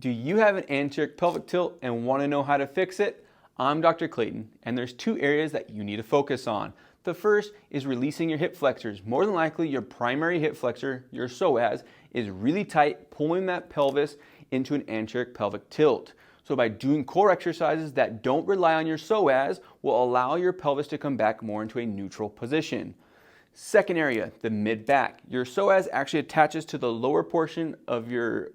Do you have an anterior pelvic tilt and want to know how to fix it? I'm Dr. Clayton, and there's two areas that you need to focus on. The first is releasing your hip flexors. More than likely, your primary hip flexor, your psoas, is really tight, pulling that pelvis into an anterior pelvic tilt. So by doing core exercises that don't rely on your psoas will allow your pelvis to come back more into a neutral position. Second area, the mid-back. Your psoas actually attaches to the lower portion of your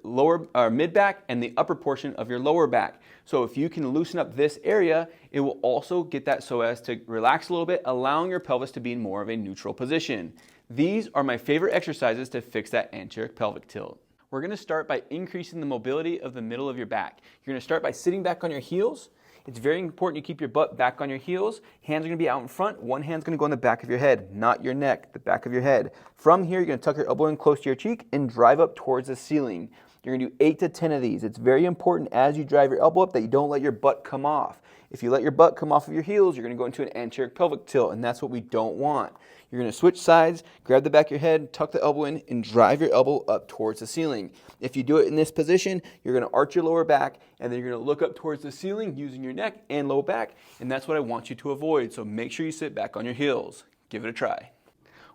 mid-back and the upper portion of your lower back. So if you can loosen up this area, it will also get that psoas to relax a little bit, allowing your pelvis to be in more of a neutral position. These are my favorite exercises to fix that anterior pelvic tilt. We're going to start by increasing the mobility of the middle of your back. You're going to start by sitting back on your heels. It's very important you keep your butt back on your heels. Hands are going to be out in front. One hand's going to go on the back of your head, not your neck, the back of your head. From here, you're going to tuck your elbow in close to your cheek and drive up towards the ceiling. You're going to do 8 to 10 of these. It's very important as you drive your elbow up that you don't let your butt come off. If you let your butt come off of your heels, you're going to go into an anterior pelvic tilt, and that's what we don't want. You're going to switch sides, grab the back of your head, tuck the elbow in, and drive your elbow up towards the ceiling. If you do it in this position, you're going to arch your lower back, and then you're going to look up towards the ceiling using your neck and low back, and that's what I want you to avoid. So make sure you sit back on your heels. Give it a try.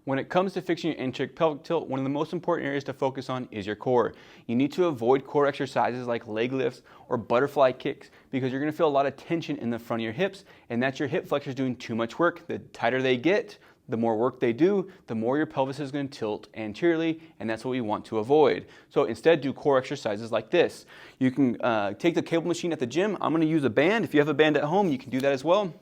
When it comes to fixing your anterior pelvic tilt, one of the most important areas to focus on is your core. You need to avoid core exercises like leg lifts or butterfly kicks because you're going to feel a lot of tension in the front of your hips, and that's your hip flexors doing too much work. The tighter they get, the more work they do, the more your pelvis is going to tilt anteriorly, and that's what we want to avoid. So instead, do core exercises like this. You can take the cable machine at the gym. I'm going to use a band. If you have a band at home, you can do that as well.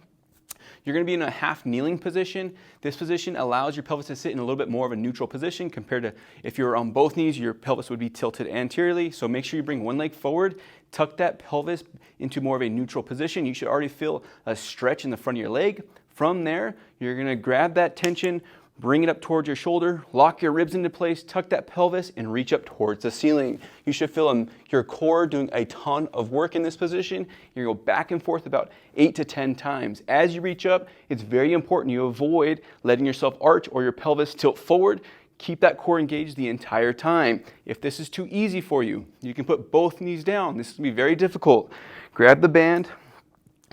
You're going to be in a half kneeling position. This position allows your pelvis to sit in a little bit more of a neutral position compared to if you were on both knees, your pelvis would be tilted anteriorly. So make sure you bring one leg forward, tuck that pelvis into more of a neutral position. You should already feel a stretch in the front of your leg. From there, you're going to grab that tension, bring it up towards your shoulder, lock your ribs into place, tuck that pelvis, and reach up towards the ceiling. You should feel your core doing a ton of work in this position. You're going to go back and forth about 8 to 10 times. As you reach up, it's very important you avoid letting yourself arch or your pelvis tilt forward. Keep that core engaged the entire time. If this is too easy for you, you can put both knees down. This is going to be very difficult. Grab the band.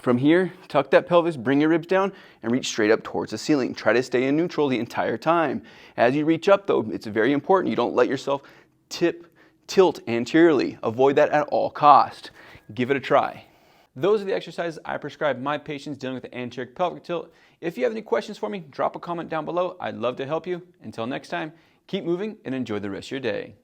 From here, tuck that pelvis, bring your ribs down, and reach straight up towards the ceiling. Try to stay in neutral the entire time. As you reach up, though, it's very important you don't let yourself tilt anteriorly. Avoid that at all costs. Give it a try. Those are the exercises I prescribe my patients dealing with the anterior pelvic tilt. If you have any questions for me, drop a comment down below. I'd love to help you. Until next time, keep moving and enjoy the rest of your day.